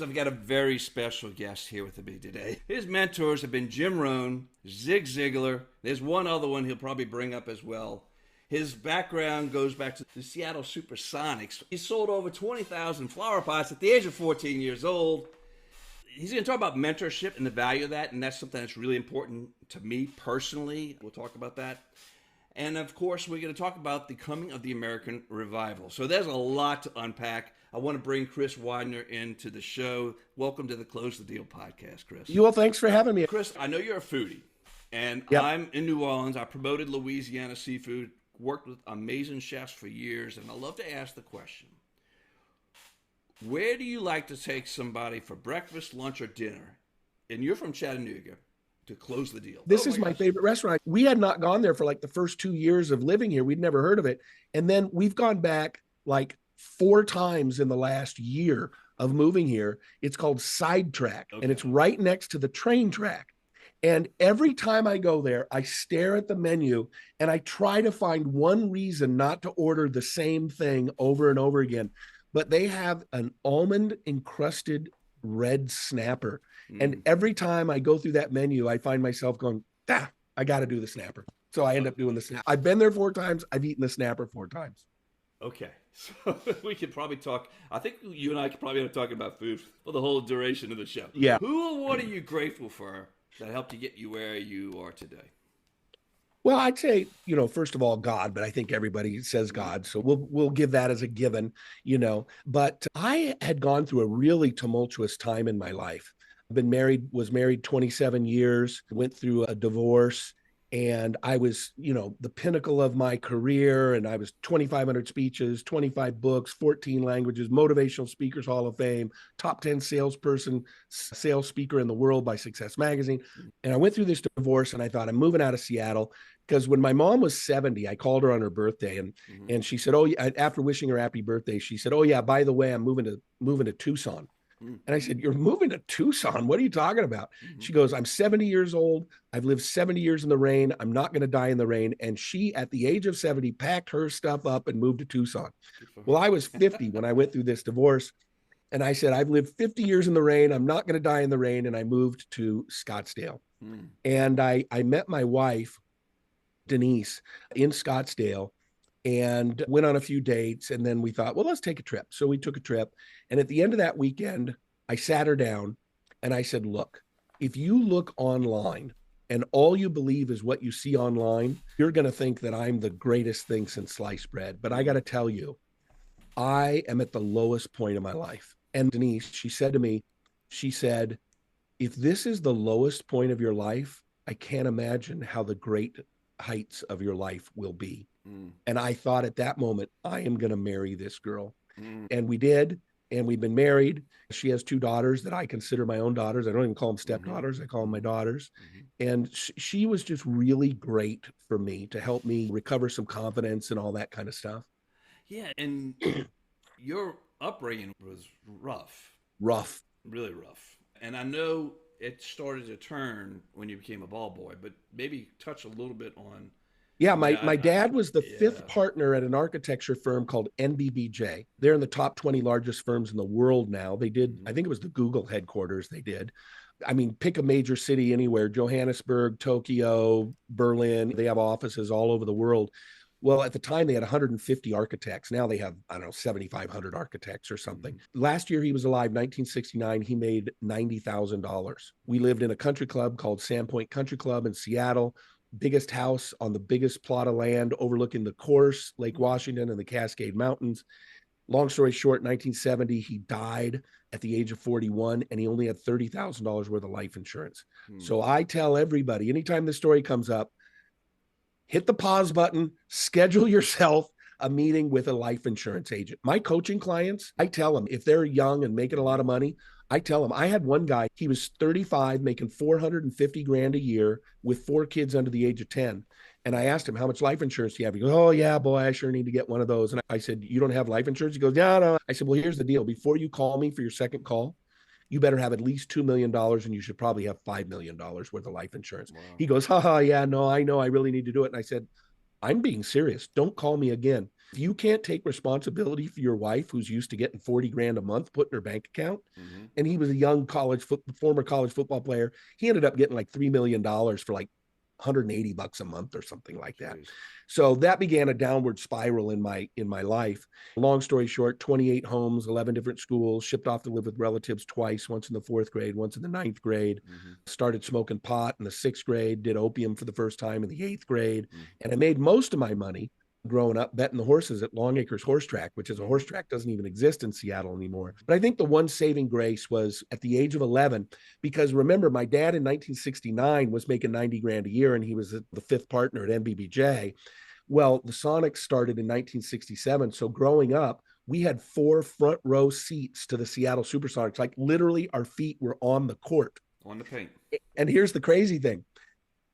I've got a very special guest here with me today. His mentors have been Jim Rohn, Zig Ziglar. There's one other one he'll probably bring up as well. His background goes back to the Seattle Supersonics. He sold over 20,000 flower pots at the age of 14 years old. He's going to talk about mentorship and the value of that, and that's something that's really important to me personally. We'll talk about that. And of course, we're going to talk about the coming of the American revival. So there's a lot to unpack. I want to bring Chris Widener into the show. Welcome to the Close the Deal podcast, Chris. Well, thanks for having me. Chris, I know you're a foodie, and Yep. I'm in New Orleans. I promoted Louisiana seafood, worked with amazing chefs for years, and I love to ask the question, where do you like to take somebody for breakfast, lunch, or dinner? And you're from Chattanooga. To close the deal. This is my favorite restaurant. We had not gone there for like the first 2 years of living here. We'd never heard of it. And then we've gone back like 4 times in the last year of moving here. It's called Sidetrack, and it's right next to the train track. And every time I go there, I stare at the menu and I try to find one reason not to order the same thing over and over again. But they have an almond encrusted red snapper. And every time I go through that menu, I find myself going, I got to do the snapper. So I end up doing the snapper. I've been there 4 times. I've eaten the snapper 4 times. Okay. So we could probably talk. I think you and I could probably end up talking about food for the whole duration of the show. Yeah. Who or what are you grateful for that helped you get you where you are today? Well, I'd say, first of all, God, but I think everybody says God. So we'll give that as a given, But I had gone through a really tumultuous time in my life. Was married 27 years, went through a divorce, and I was, the pinnacle of my career. And I was 2,500 speeches, 25 books, 14 languages, Motivational Speakers Hall of Fame, top 10 sales speaker in the world by Success Magazine. And I went through this divorce and I thought, I'm moving out of Seattle. Because when my mom was 70, I called her on her birthday and she said, after wishing her happy birthday, she said, by the way, I'm moving to Tucson. And I said, you're moving to Tucson? What are you talking about? She goes, I'm 70 years old. I've lived 70 years in the rain. I'm not going to die in the rain. And she, at the age of 70, packed her stuff up and moved to Tucson. Well, I was 50 when I went through this divorce. And I said, I've lived 50 years in the rain. I'm not going to die in the rain. And I moved to Scottsdale. And I met my wife, Denise, in Scottsdale, and went on a few dates. And then we thought, well, let's take a trip. So we took a trip. And at the end of that weekend, I sat her down and I said, look, if you look online and all you believe is what you see online, you're going to think that I'm the greatest thing since sliced bread. But I got to tell you, I am at the lowest point of my life. And Denise, she said to me, if this is the lowest point of your life, I can't imagine how the great heights of your life will be. And I thought at that moment, I am going to marry this girl. And we did. And we've been married. She has 2 daughters that I consider my own daughters. I don't even call them stepdaughters. I call them my daughters. And she was just really great for me to help me recover some confidence and all that kind of stuff. Yeah. And your upbringing was rough. Really rough. And I know it started to turn when you became a ball boy, but maybe touch a little bit on. Yeah, my dad was the 5th partner at an architecture firm called NBBJ. They're in the top 20 largest firms in the world now. They did, I think it was the Google headquarters they did. I mean, pick a major city anywhere, Johannesburg, Tokyo, Berlin. They have offices all over the world. Well, at the time, they had 150 architects. Now they have, 7,500 architects or something. Last year, he was alive, 1969. He made $90,000. We lived in a country club called Sandpoint Country Club in Seattle. Biggest house on the biggest plot of land overlooking the course, Lake Washington and the Cascade Mountains. Long story short, 1970, he died at the age of 41, and he only had $30,000 worth of life insurance. So I tell everybody, anytime this story comes up, hit the pause button, schedule yourself a meeting with a life insurance agent. My coaching clients, I tell them if they're young and making a lot of money, I tell them, I had one guy, he was 35, making 450 grand a year with 4 kids under the age of 10. And I asked him, how much life insurance do you have? He goes, oh yeah, boy, I sure need to get one of those. And I said, you don't have life insurance? He goes, yeah, no. I said, well, here's the deal. Before you call me for your second call, you better have at least $2 million, and you should probably have $5 million worth of life insurance. Wow. He goes, yeah, no, I know, I really need to do it. And I said, I'm being serious. Don't call me again. If you can't take responsibility for your wife who's used to getting 40 grand a month put in her bank account, Mm-hmm. and he was a young former college football player, he ended up getting like $3 million for like $180 a month or something like that. Jeez. So that began a downward spiral in my life. Long story short, 28 homes, 11 different schools, shipped off to live with relatives twice, once in the 4th grade, once in the 9th grade. Mm-hmm. Started smoking pot in the 6th grade, did opium for the first time in the 8th grade. Mm-hmm. And I made most of my money growing up betting the horses at Long Acres Horse Track, which is a horse track doesn't even exist in Seattle anymore. But I think the one saving grace was at the age of 11, because remember, my dad in 1969 was making 90 grand a year and he was the 5th partner at NBBJ. Well, the Sonics started in 1967. So growing up, we had 4 front row seats to the Seattle Supersonics. Like literally our feet were on the court. On the paint. And here's the crazy thing.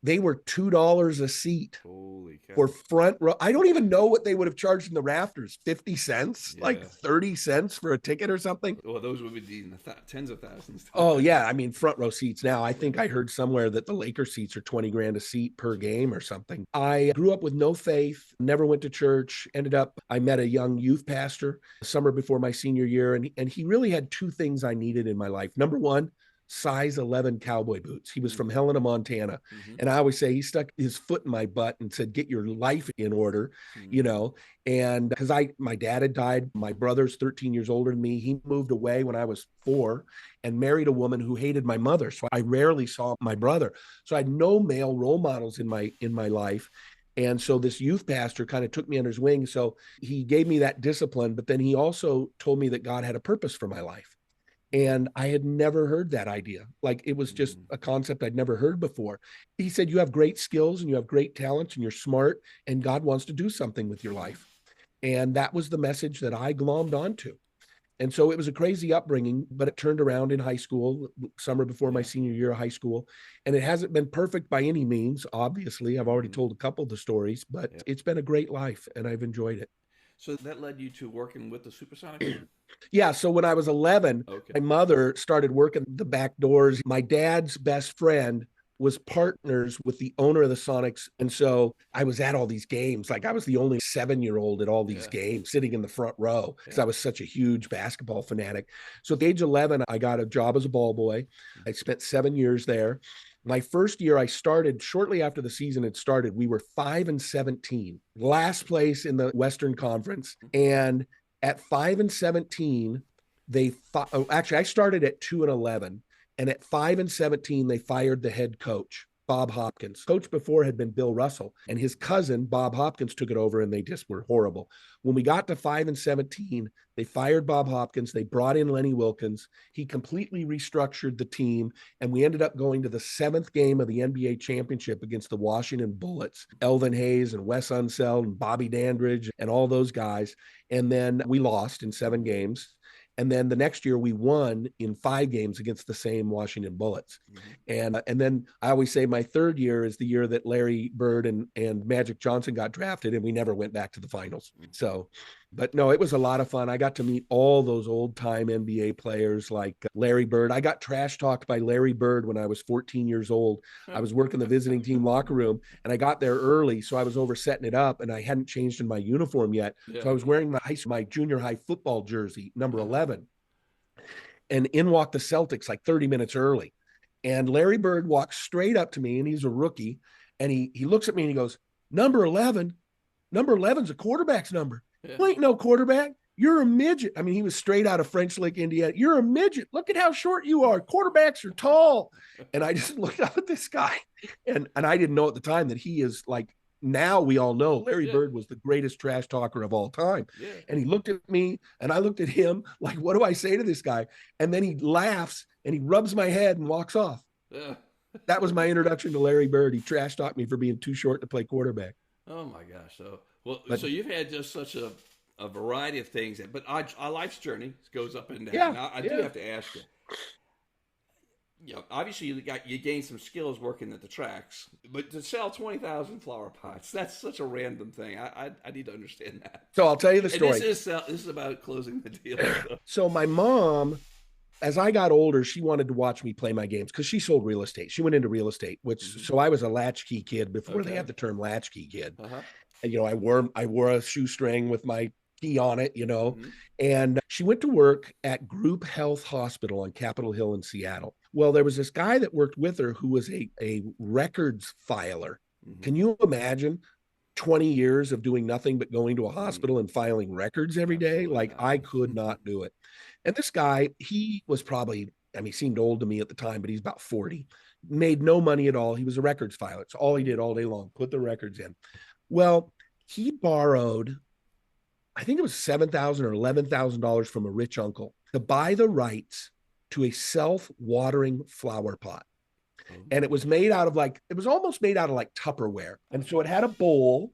They were $2 a seat. Holy cow. For front row. I don't even know what they would have charged in the rafters. 50 cents, Yeah. like 30 cents for a ticket or something. Well, those would be in the tens of thousands. Oh yeah. I mean, front row seats now. I think I heard somewhere that the Laker seats are 20 grand a seat per game or something. I grew up with no faith, never went to church, I met a young youth pastor summer before my senior year. And he really had 2 things I needed in my life. Number one, size 11 cowboy boots. He was from Helena, Montana. Mm-hmm. And I always say he stuck his foot in my butt and said, get your life in order, and because my dad had died, my brother's 13 years older than me. He moved away when I was 4 and married a woman who hated my mother. So I rarely saw my brother. So I had no male role models in my life. And so this youth pastor kind of took me under his wing. So he gave me that discipline, but then he also told me that God had a purpose for my life. And I had never heard that idea. Like it was just a concept I'd never heard before. He said, you have great skills and you have great talents and you're smart and God wants to do something with your life. And that was the message that I glommed onto. And so it was a crazy upbringing, but it turned around in high school, summer before my senior year of high school. And it hasn't been perfect by any means. Obviously, I've already told a couple of the stories, but it's been a great life and I've enjoyed it. So that led you to working with the Supersonics? Yeah. So when I was 11, my mother started working the back doors. My dad's best friend was partners with the owner of the Sonics. And so I was at all these games. Like I was the only 7-year-old at all these games, sitting in the front row because I was such a huge basketball fanatic. So at the age of 11, I got a job as a ball boy. I spent 7 years there. My first year, I started shortly after the season had started. We were 5-17, last place in the Western Conference. And at 5-17, I started at 2-11. And at 5-17, they fired the head coach, Bob Hopkins. Coach before had been Bill Russell, and his cousin, Bob Hopkins, took it over, and they just were horrible. When we got to 5-17, they fired Bob Hopkins. They brought in Lenny Wilkens. He completely restructured the team, and we ended up going to the 7th game of the NBA championship against the Washington Bullets. Elvin Hayes and Wes Unseld and Bobby Dandridge and all those guys. And then we lost in 7 games. And then the next year we won in 5 games against the same Washington Bullets. Mm-hmm. And then I always say my third year is the year that Larry Bird and Magic Johnson got drafted, and we never went back to the finals. Mm-hmm. So, but no, it was a lot of fun. I got to meet all those old time NBA players like Larry Bird. I got trash talked by Larry Bird when I was 14 years old. I was working the visiting team locker room, and I got there early. So I was over setting it up, and I hadn't changed in my uniform yet. Yeah. So I was wearing my junior high football jersey, number 11. And in walked the Celtics like 30 minutes early. And Larry Bird walks straight up to me, and he's a rookie. And he looks at me and he goes, number 11's a quarterback's number. Yeah. You ain't no quarterback. You're a midget. I mean, he was straight out of French Lick, Indiana. You're a midget. Look at how short you are. Quarterbacks are tall. And I just looked up at this guy. And I didn't know at the time that he is like, now we all know Larry Bird was the greatest trash talker of all time. Yeah. And he looked at me and I looked at him like, what do I say to this guy? And then he laughs and he rubs my head and walks off. Yeah. That was my introduction to Larry Bird. He trash talked me for being too short to play quarterback. Oh my gosh. So you've had just such a variety of things, but our life's journey goes up and down. Yeah, now, I do have to ask you, obviously you gained some skills working at the tracks, but to sell 20,000 flower pots, that's such a random thing. I need to understand that. So I'll tell you the story. This is about closing the deal. So my mom, as I got older, she wanted to watch me play my games because she sold real estate. She went into real estate, so I was a latchkey kid before they had the term latchkey kid. Uh-huh. I wore a shoestring with my key on it, Mm-hmm. and she went to work at Group Health Hospital on Capitol Hill in Seattle. Well, there was this guy that worked with her who was a records filer. Mm-hmm. Can you imagine 20 years of doing nothing but going to a Mm, hospital and filing records every day? absolutely Like, not. I could not do it. And this guy, he was probably, I mean, he seemed old to me at the time, but he's about 40, made no money at all. He was a records filer. It's all he did all day long, put the records in. Well, he borrowed, I think it was $7,000 or $11,000 from a rich uncle to buy the rights to a self-watering flower pot. Oh. And it was made out of it was almost made out of like Tupperware. And so it had a bowl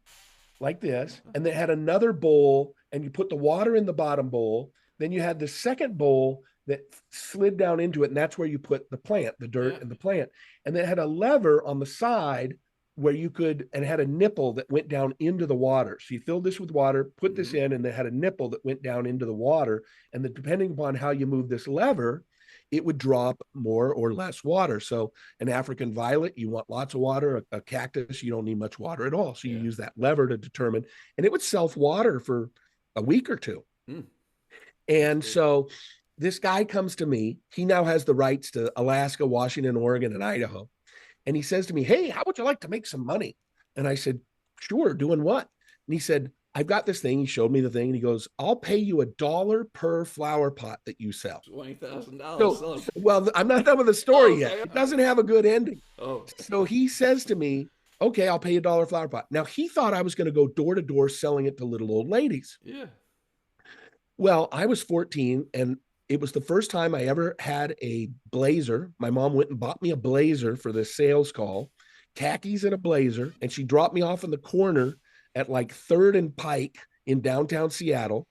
like this, and they had another bowl, and you put the water in the bottom bowl. Then you had the second bowl that slid down into it, and that's where you put the plant, the dirt, and the plant. And then it had a lever on the side where you could, and it had a nipple that went down into the water. So you filled this with water, put this in, and they had a nipple that went down into the water. And then depending upon how you move this lever, it would drop more or less water. So an African violet, you want lots of water. A cactus, you don't need much water at all. So you use that lever to determine, and it would self-water for a week or two. Mm. And so this guy comes to me. He now has the rights to Alaska, Washington, Oregon, and Idaho. And he says to me, "Hey, how would you like to make some money?" And I said, "Sure, doing what?" And he said, "I've got this thing." He showed me the thing, and he goes, "I'll pay you $1 per flower pot that you sell." $20,000. So, well, I'm not done with the story yet. It doesn't have a good ending. Oh. So he says to me, "Okay, I'll pay you $1 flower pot." Now, he thought I was going to go door to door selling it to little old ladies. Yeah. Well, I was 14, and it was the first time I ever had a blazer. My mom went and bought me a blazer for this sales call, khakis and a blazer, and she dropped me off in the corner at like 3rd and Pike in downtown Seattle.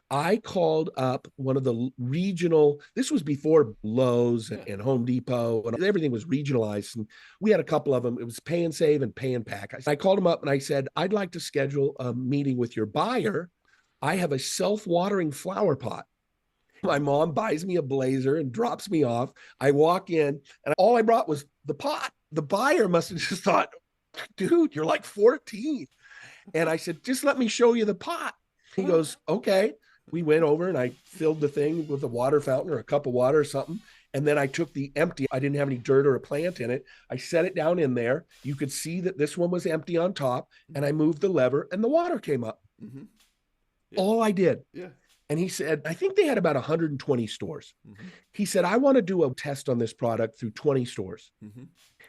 I called up one of the regional, this was before Lowe's and Home Depot, and everything was regionalized. And we had a couple of them. It was Pay and Save and Pay and Pack. I called them up and I said, "I'd like to schedule a meeting with your buyer. I have a self-watering flower pot." My mom buys me a blazer and drops me off. I walk in, and all I brought was the pot. The buyer must have just thought, "Dude, you're like 14. And I said, "Just let me show you the pot." He goes, "Okay." We went over, and I filled the thing with a water fountain or a cup of water or something. And then I took the empty, I didn't have any dirt or a plant in it. I set it down in there. You could see that this one was empty on top. And I moved the lever, and the water came up. Mm-hmm. Yeah. All I did. Yeah. And he said, I think they had about 120 stores. Mm-hmm. He said, "I want to do a test on this product through 20 stores." Mm-hmm.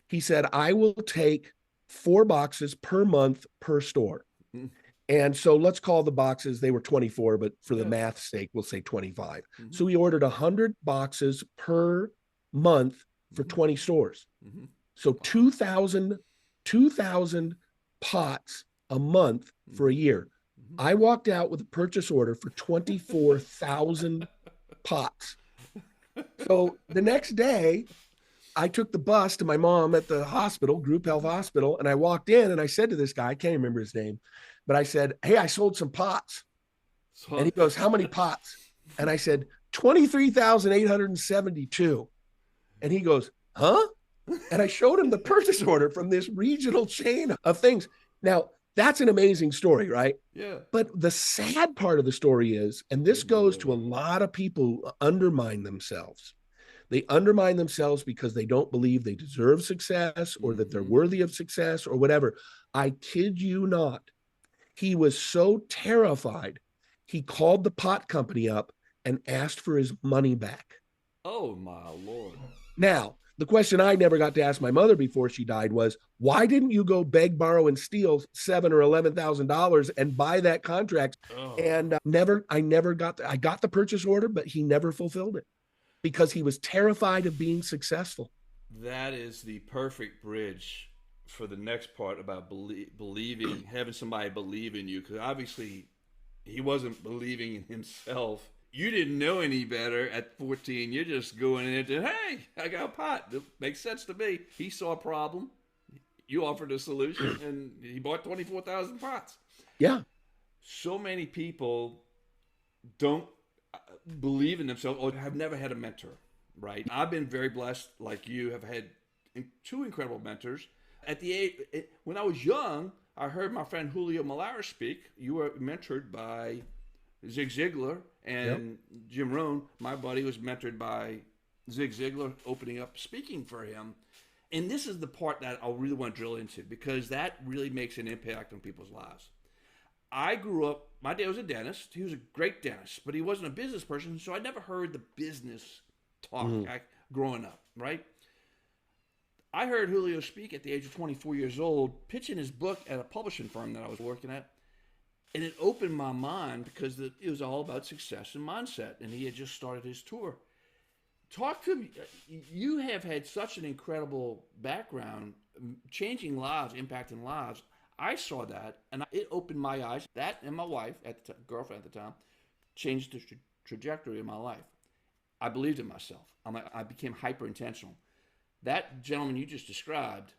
He said, "I will take 4 boxes per month per store." Mm-hmm. And so let's call the boxes, they were 24, but for the math's sake, we'll say 25. Mm-hmm. So he ordered 100 boxes per month for 20 stores. Mm-hmm. So 2,000 pots a month for a year. I walked out with a purchase order for 24,000 pots. So the next day, I took the bus to my mom at the hospital, Group Health Hospital, and I walked in and I said to this guy, I can't remember his name, but I said, "Hey, I sold some pots." And he goes, "How many pots?" And I said, 23,872. And he goes, "Huh?" And I showed him the purchase order from this regional chain of things. Now, that's an amazing story, right? Yeah. But the sad part of the story is, and this goes to a lot of people who undermine themselves. They undermine themselves because they don't believe they deserve success or that they're worthy of success or whatever. I kid you not. He was so terrified, he called the pot company up and asked for his money back. Oh, my Lord. Now, the question I never got to ask my mother before she died was, why didn't you go beg, borrow, and steal $7,000 or $11,000 and buy that contract? Oh. And I got the purchase order, but he never fulfilled it because he was terrified of being successful. That is the perfect bridge for the next part about believing, having somebody believe in you, because obviously he wasn't believing in himself. You didn't know any better at 14. You're just going in and, "Hey, I got a pot. That makes sense to me." He saw a problem. You offered a solution, and he bought 24,000 pots. Yeah. So many people don't believe in themselves or have never had a mentor, right? I've been very blessed, like you, have had 2 incredible mentors. At the age, when I was young, I heard my friend Julio Malares speak. You were mentored by Zig Ziglar and Jim Rohn. My buddy was mentored by Zig Ziglar, opening up speaking for him. And this is the part that I really want to drill into, because that really makes an impact on people's lives. I grew up, my dad was a dentist. He was a great dentist, but he wasn't a business person, so I never heard the business talk growing up, right? I heard Julio speak at the age of 24 years old, pitching his book at a publishing firm that I was working at. And it opened my mind, because it was all about success and mindset, and he had just started his tour. Talk to me. You have had such an incredible background, changing lives, impacting lives. I saw that, and it opened my eyes. That and my wife, girlfriend at the time, changed the trajectory of my life. I believed in myself. I became hyper-intentional. That gentleman you just described,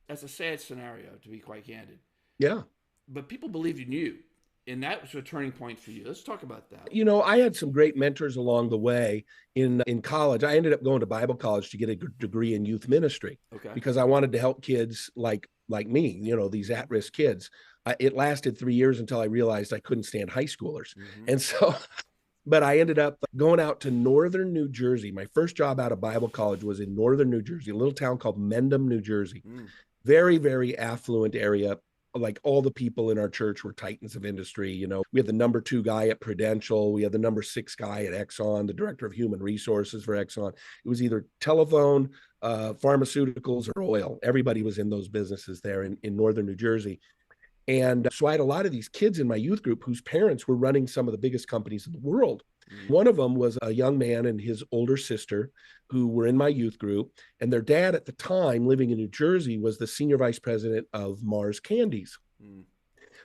that's a sad scenario, to be quite candid. Yeah. But people believed in you. And that was a turning point for you. Let's talk about that. You know, I had some great mentors along the way in college. I ended up going to Bible college to get a degree in youth ministry, because I wanted to help kids like me, you know, these at-risk kids. It lasted 3 years until I realized I couldn't stand high schoolers. And so, but I ended up going out to northern New Jersey. My first job out of Bible college was in northern New Jersey, a little town called Mendham, New Jersey. Very, very affluent area. Like, all the people in our church were titans of industry. You know, we had the number 2 guy at Prudential. We had the number 6 guy at Exxon, the director of human resources for Exxon. It was either telephone, pharmaceuticals, or oil. Everybody was in those businesses there in northern New Jersey. And so I had a lot of these kids in my youth group whose parents were running some of the biggest companies in the world. One of them was a young man and his older sister who were in my youth group. And their dad at the time, living in New Jersey, was the senior vice president of Mars Candies.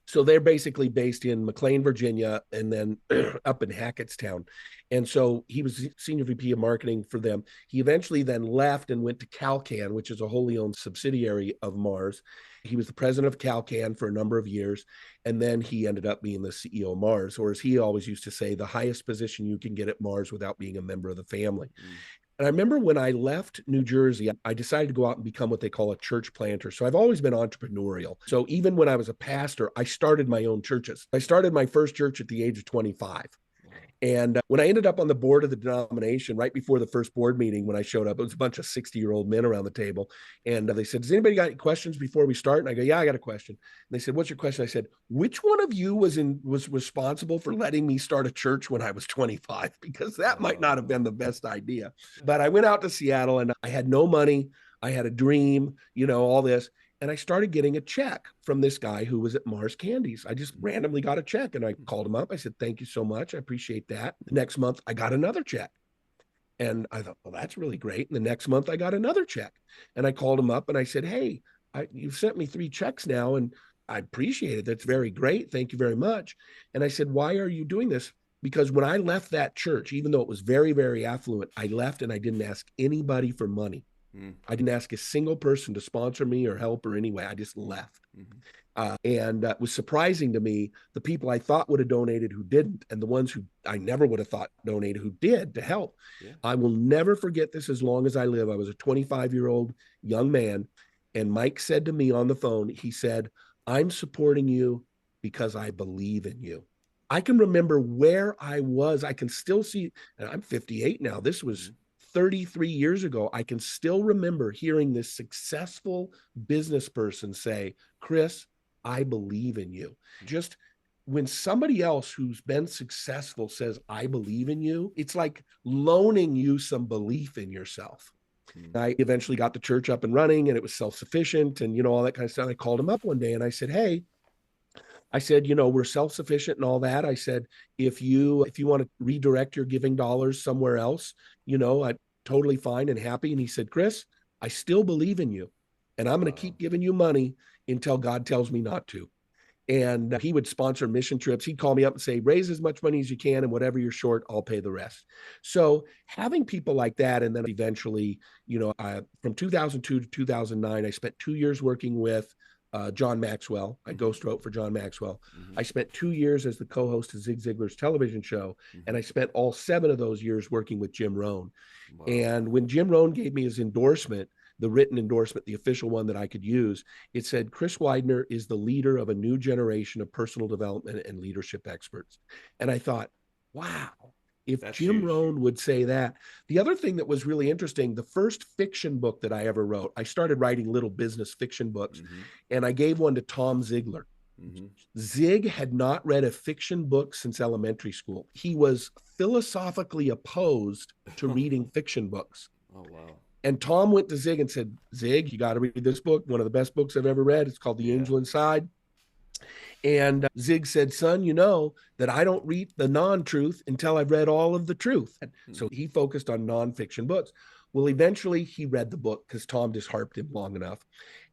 So they're basically based in McLean, Virginia, and then up in Hackettstown. And so he was senior VP of marketing for them. He eventually then left and went to Calcan, which is a wholly owned subsidiary of Mars. He was the president of Calcan for a number of years. And then he ended up being the CEO of Mars, or as he always used to say, the highest position you can get at Mars without being a member of the family. And I remember when I left New Jersey, I decided to go out and become what they call a church planter. So I've always been entrepreneurial. So even when I was a pastor, I started my own churches. I started my first church at the age of 25. And when I ended up on the board of the denomination, right before the first board meeting, when I showed up, it was a bunch of 60-year-old men around the table. And they said, does anybody got any questions before we start? And I go, yeah, I got a question. And they said, what's your question? I said, which one of you was responsible for letting me start a church when I was 25? Because that might not have been the best idea. But I went out to Seattle and I had no money. I had a dream, you know, all this. And I started getting a check from this guy who was at Mars Candies. I just randomly got a check and I called him up. I said, thank you so much. I appreciate that. The next month, I got another check. And I thought, well, that's really great. And the next month, I got another check. And I called him up and I said, hey, you've sent me 3 checks now, and I appreciate it. That's very great. Thank you very much. And I said, why are you doing this? Because when I left that church, even though it was very, very affluent, I left and I didn't ask anybody for money. I didn't ask a single person to sponsor me or help or anyway. I just left. And it was surprising to me, the people I thought would have donated who didn't, and the ones who I never would have thought donated who did to help. I will never forget this as long as I live. I was a 25-year-old young man, and Mike said to me on the phone, he said, I'm supporting you because I believe in you. I can remember where I was. I can still see, and I'm 58 now. This was 33 years ago. I can still remember hearing this successful business person say, Chris, I believe in you. Just when somebody else who's been successful says, I believe in you, it's like loaning you some belief in yourself. I eventually got the church up and running, and it was self-sufficient and, you know, all that kind of stuff. I called him up one day and I said, hey, I said, you know, we're self-sufficient and all that. I said, if you want to redirect your giving dollars somewhere else, you know, I'm totally fine and happy. And he said, Chris, I still believe in you, and I'm going to keep giving you money until God tells me not to. And he would sponsor mission trips. He'd call me up and say, raise as much money as you can, and whatever you're short, I'll pay the rest. So having people like that, and then eventually, you know, from 2002 to 2009, I spent 2 years working with John Maxwell. I ghost wrote for John Maxwell. I spent 2 years as the co-host of Zig Ziglar's television show, and I spent all 7 of those years working with Jim Rohn. And when Jim Rohn gave me his endorsement, the written endorsement, the official one that I could use. It said, Chris Widener is the leader of a new generation of personal development and leadership experts. And I thought, wow, if That's Jim huge. Rohn would say that. The other thing that was really interesting, the first fiction book that I ever wrote, I started writing little business fiction books, and I gave one to Tom Ziglar. Zig had not read a fiction book since elementary school. He was philosophically opposed to reading fiction books. Oh, wow. And Tom went to Zig and said, Zig, you got to read this book. One of the best books I've ever read. It's called The Angel Inside. And Zig said, son, you know that I don't read the non-truth until I've read all of the truth. So he focused on nonfiction books. Well, eventually he read the book because Tom just harped him long enough.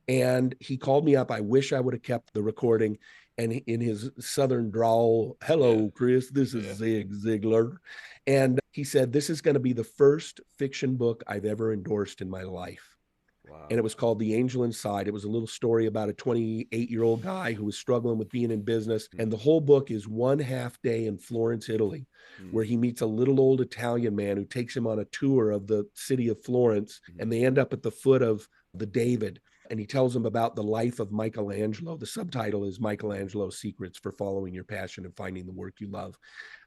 And he called me up. I wish I would have kept the recording. And in his Southern drawl, hello, Chris, this is Zig Ziglar. And he said, this is going to be the first fiction book I've ever endorsed in my life. Wow. And it was called The Angel Inside. It was a little story about a 28-year-old guy who was struggling with being in business. And the whole book is 1.5 day in Florence, Italy, where he meets a little old Italian man who takes him on a tour of the city of Florence. And they end up at the foot of the David. And he tells him about the life of Michelangelo. The subtitle is Michelangelo's Secrets for Following Your Passion and Finding the Work You Love.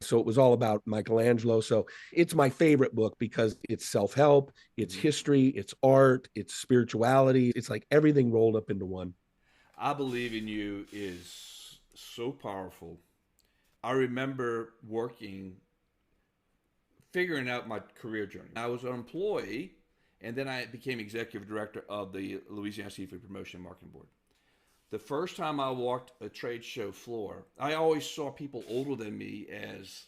So it was all about Michelangelo. So it's my favorite book because it's self-help, it's history, it's art, it's spirituality. It's like everything rolled up into one. I Believe in You is so powerful. I remember figuring out my career journey. I was an employee, and then I became executive director of the Louisiana Seafood Promotion and Marketing Board. The first time I walked a trade show floor, I always saw people older than me as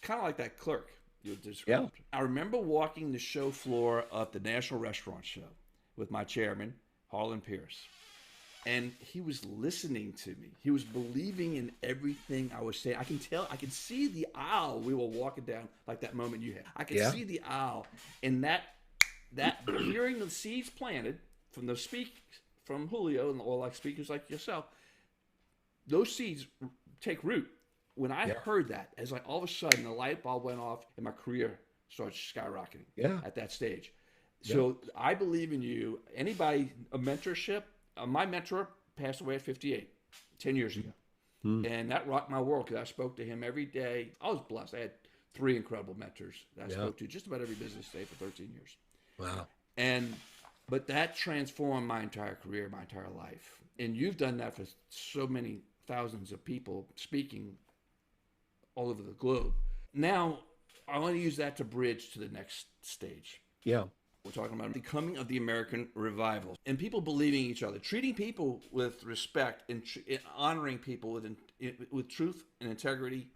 kind of like that clerk you described. Yeah. I remember walking the show floor at the National Restaurant Show with my chairman, Harlan Pierce. And he was listening to me. He was believing in everything I was saying. I can see the aisle we were walking down, like that moment you had. I could see the aisle, and that hearing the seeds planted from Julio and all like speakers like yourself, those seeds take root. When I heard that, as like all of a sudden the light bulb went off and my career started skyrocketing at that stage. So I Believe in You. Anybody, a mentorship. My mentor passed away at 58, 10 years ago. And that rocked my world because I spoke to him every day. I was blessed. I had 3 incredible mentors that I spoke to just about every business day for 13 years. Wow. But that transformed my entire career, my entire life. And you've done that for so many thousands of people speaking all over the globe. Now, I want to use that to bridge to the next stage. Yeah. We're talking about the coming of the American revival and people believing each other, treating people with respect and honoring people with truth and integrity.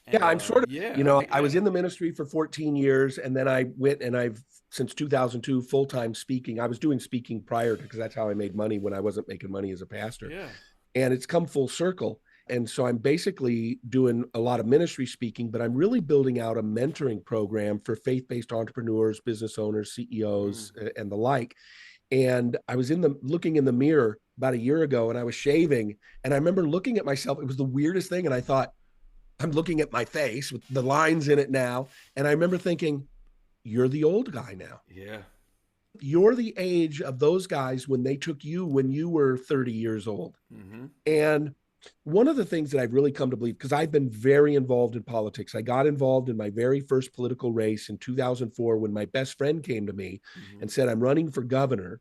And, I'm sort of, I was in the ministry for 14 years, and then I went and I've, since 2002, full-time speaking. I was doing speaking prior to, because that's how I made money when I wasn't making money as a pastor. Yeah. And it's come full circle. And so I'm basically doing a lot of ministry speaking, but I'm really building out a mentoring program for faith-based entrepreneurs, business owners, CEOs, and the like. And I was looking in the mirror about a year ago, and I was shaving, and I remember looking at myself. It was the weirdest thing. And I thought, I'm looking at my face with the lines in it now. And I remember thinking, you're the old guy now. Yeah. You're the age of those guys when they took you when you were 30 years old. And one of the things that I've really come to believe, because I've been very involved in politics. I got involved in my very first political race in 2004 when my best friend came to me and said, I'm running for governor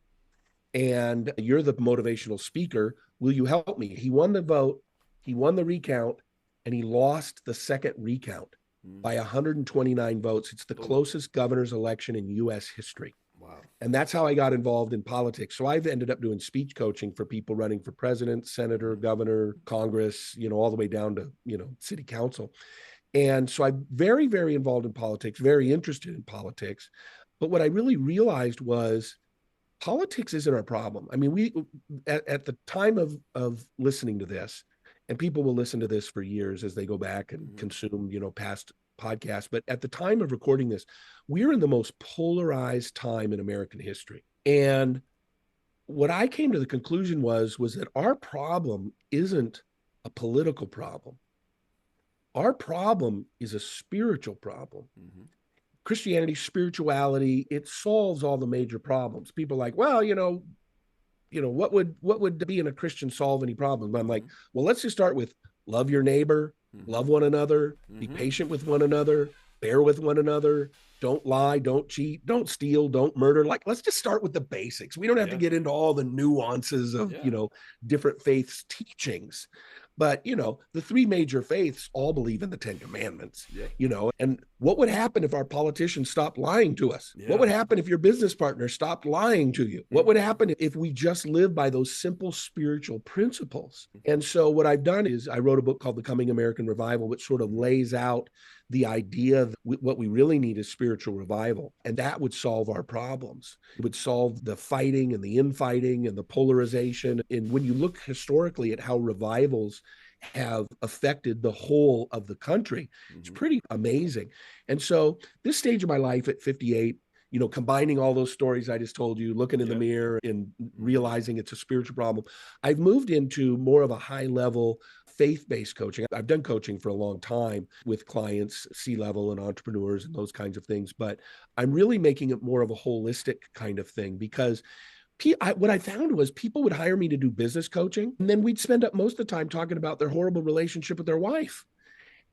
and you're the motivational speaker. Will you help me? He won the vote. He won the recount, and he lost the second recount by 129 votes. It's the closest governor's election in U.S. history. Wow. And that's how I got involved in politics. So I've ended up doing speech coaching for people running for president, senator, governor, Congress, all the way down to, city council. And so I'm very, very involved in politics, very interested in politics. But what I really realized was politics isn't our problem. I mean, we, at the time of listening to this, and people will listen to this for years as they go back and consume, past podcasts. But at the time of recording this, we're in the most polarized time in American history. And what I came to the conclusion was that our problem isn't a political problem. Our problem is a spiritual problem. Christianity, spirituality, it solves all the major problems. People are like, well, what would being a Christian solve any problem? I'm like, well, let's just start with love your neighbor, love one another, be patient with one another, bear with one another, don't lie, don't cheat, don't steal, don't murder. Like, let's just start with the basics. We don't have to get into all the nuances of, different faiths teachings. But, the three major faiths all believe in the 10 Commandments, and what would happen if our politicians stopped lying to us? What would happen if your business partner stopped lying to you? What would happen if we just live by those simple spiritual principles? And so what I've done is I wrote a book called The Coming American Revival, which sort of lays out the idea that what we really need is spiritual revival. And that would solve our problems. It would solve the fighting and the infighting and the polarization. And when you look historically at how revivals have affected the whole of the country, it's pretty amazing. And so this stage of my life at 58, combining all those stories I just told you, looking in the mirror and realizing it's a spiritual problem, I've moved into more of a high level faith-based coaching. I've done coaching for a long time with clients, C-level and entrepreneurs and those kinds of things, but I'm really making it more of a holistic kind of thing because what I found was people would hire me to do business coaching, and then we'd spend up most of the time talking about their horrible relationship with their wife.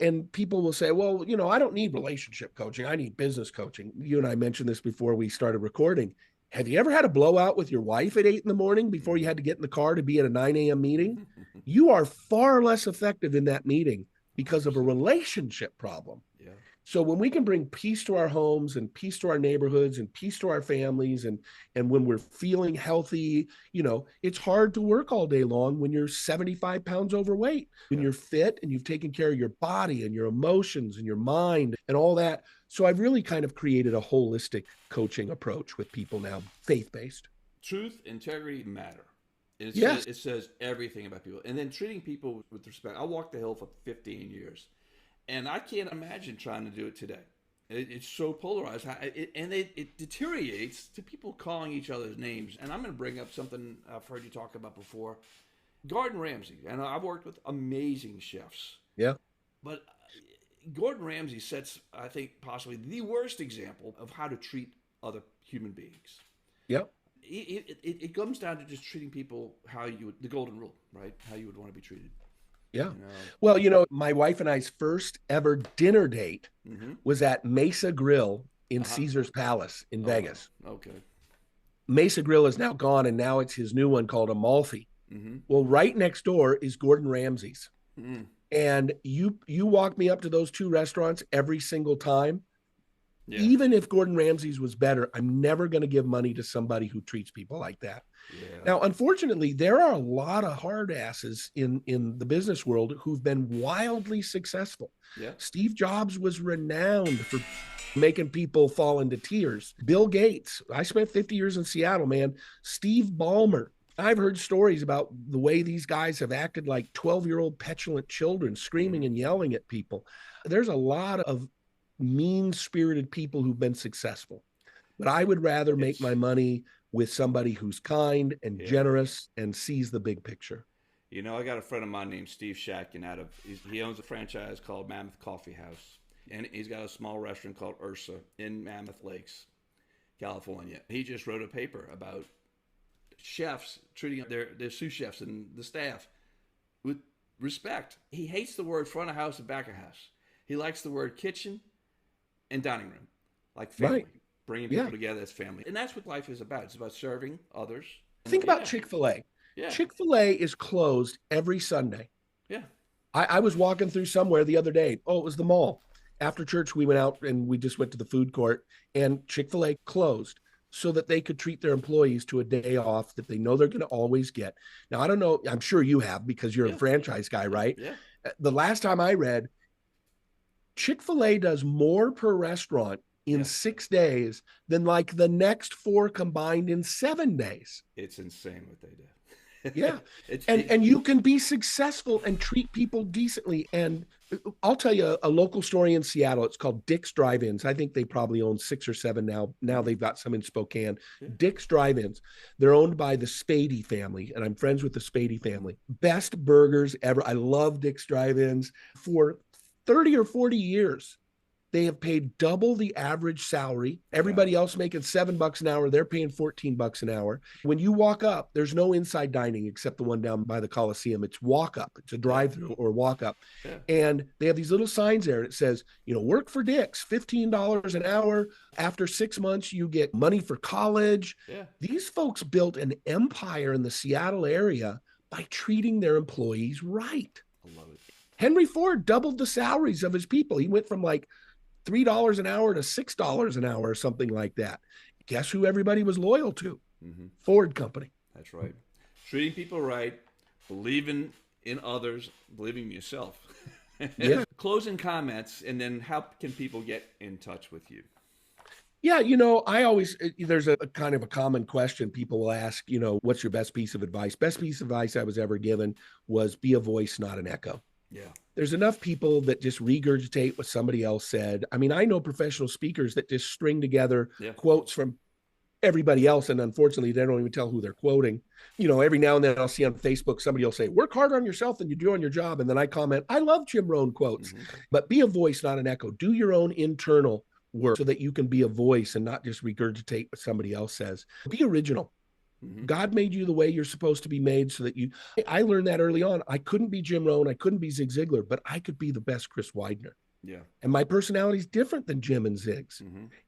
And people will say, well, I don't need relationship coaching. I need business coaching. You and I mentioned this before we started recording. Have you ever had a blowout with your wife at 8 a.m. before you had to get in the car to be at a 9 a.m. meeting? You are far less effective in that meeting because of a relationship problem. Yeah. So when we can bring peace to our homes and peace to our neighborhoods and peace to our families, and when we're feeling healthy, it's hard to work all day long when you're 75 pounds overweight. When you're fit and you've taken care of your body and your emotions and your mind and all that. So I've really kind of created a holistic coaching approach with people now, faith-based. Truth, integrity, matter. It says everything about people. And then treating people with respect. I walked the hill for 15 years. And I can't imagine trying to do it today. It's so polarized. It deteriorates to people calling each other's names. And I'm going to bring up something I've heard you talk about before. Gordon Ramsay. And I've worked with amazing chefs. Yeah. But Gordon Ramsay sets, I think, possibly the worst example of how to treat other human beings. Yep. It comes down to just treating people the golden rule, right? How you would want to be treated. Yeah. Well, my wife and I's first ever dinner date was at Mesa Grill in Caesar's Palace in Vegas. Okay. Mesa Grill is now gone, and now it's his new one called Amalfi. Well, right next door is Gordon Ramsay's. And you walk me up to those two restaurants every single time. Yeah. Even if Gordon Ramsay's was better, I'm never going to give money to somebody who treats people like that. Yeah. Now, unfortunately, there are a lot of hard asses in the business world who've been wildly successful. Yeah. Steve Jobs was renowned for making people fall into tears. Bill Gates, I spent 50 years in Seattle, man. Steve Ballmer. I've heard stories about the way these guys have acted like 12-year-old petulant children, screaming and yelling at people. There's a lot of mean-spirited people who've been successful. But I would rather make my money with somebody who's kind and generous and sees the big picture. I got a friend of mine named Steve Shatkin he owns a franchise called Mammoth Coffee House. And he's got a small restaurant called Ursa in Mammoth Lakes, California. He just wrote a paper about chefs treating their sous chefs and the staff with respect. He hates the word front of house and back of house. He likes the word kitchen and dining room, like family. Right. Bringing people together as family. And that's what life is about. It's about serving others. Think about Chick-fil-A. Yeah. Chick-fil-A is closed every Sunday. Yeah. I was walking through somewhere the other day. Oh, it was the mall. After church, we went out and we just went to the food court, and Chick-fil-A closed so that they could treat their employees to a day off that they know they're going to always get. Now, I don't know. I'm sure you have because you're a franchise guy, right? Yeah. The last time I read, Chick-fil-A does more per restaurant in 6 days than like the next 4 combined in 7 days. It's insane what they do. Yeah. And you can be successful and treat people decently. And I'll tell you a local story in Seattle. It's called Dick's Drive-Ins. I think they probably own 6 or 7 now. Now they've got some in Spokane. Yeah. Dick's Drive-Ins. They're owned by the Spady family, and I'm friends with the Spady family. Best burgers ever. I love Dick's Drive-Ins. For 30 or 40 years, They have paid double the average salary. Everybody else making $7 an hour, they're paying $14 an hour. When you walk up, there's no inside dining except the one down by the Coliseum. It's walk up. It's a drive-through or walk up. Yeah. And they have these little signs there. And it says, work for Dick's, $15 an hour. After 6 months, you get money for college. Yeah. These folks built an empire in the Seattle area by treating their employees right. I love it. Henry Ford doubled the salaries of his people. He went from like $3 an hour to $6 an hour or something like that. Guess who everybody was loyal to? Ford Company. That's right. Treating people right, believing in others, believing in yourself. Yeah. Closing comments, and then how can people get in touch with you? Yeah, there's a kind of a common question people will ask, what's your best piece of advice? Best piece of advice I was ever given was be a voice, not an echo. Yeah. There's enough people that just regurgitate what somebody else said. I mean, I know professional speakers that just string together quotes from everybody else, and unfortunately, they don't even tell who they're quoting. Every now and then I'll see on Facebook, somebody will say, work harder on yourself than you do on your job. And then I comment, I love Jim Rohn quotes, but be a voice, not an echo. Do your own internal work so that you can be a voice and not just regurgitate what somebody else says. Be original. God made you the way you're supposed to be made so that I learned that early on. I couldn't be Jim Rohn. I couldn't be Zig Ziglar, but I could be the best Chris Widener. Yeah. And my personality is different than Jim and Zig's.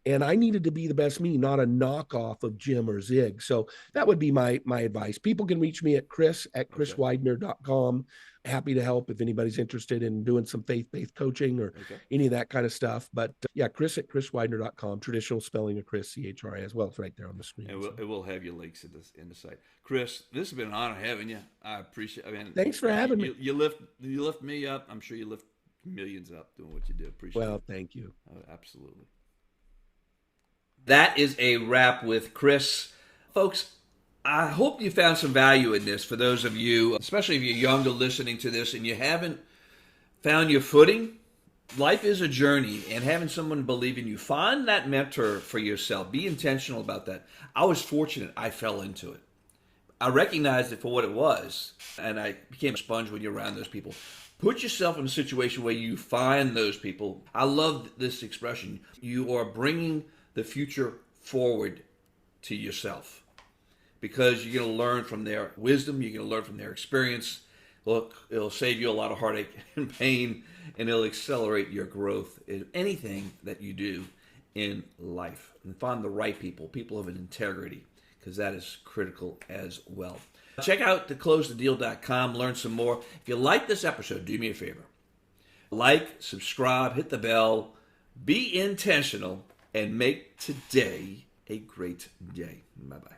And I needed to be the best me, not a knockoff of Jim or Zig. So that would be my advice. People can reach me at chris@chriswidener.com. Happy to help if anybody's interested in doing some faith-based coaching or any of that kind of stuff. But chris@chriswidener.com, traditional spelling of Chris, CHRI as well. It's right there on the screen. And it will have your links in the site. Chris, this has been an honor having you. I appreciate it. Thanks for having me. You lift me up. I'm sure you lift millions up doing what you do. Appreciate it. Well, thank you. Absolutely. That is a wrap with Chris. Folks, I hope you found some value in this for those of you, especially if you're younger listening to this and you haven't found your footing. Life is a journey, and having someone believe in you, find that mentor for yourself. Be intentional about that. I was fortunate. I fell into it. I recognized it for what it was, and I became a sponge when you're around those people. Put yourself in a situation where you find those people. I love this expression. You are bringing the future forward to yourself because you're going to learn from their wisdom. You're going to learn from their experience. Look, it'll save you a lot of heartache and pain, and it'll accelerate your growth in anything that you do in life. And find the right people, people of an integrity, because that is critical as well. Check out theclosethedeal.com, learn some more. If you like this episode, do me a favor. Like, subscribe, hit the bell, be intentional, and make today a great day. Bye-bye.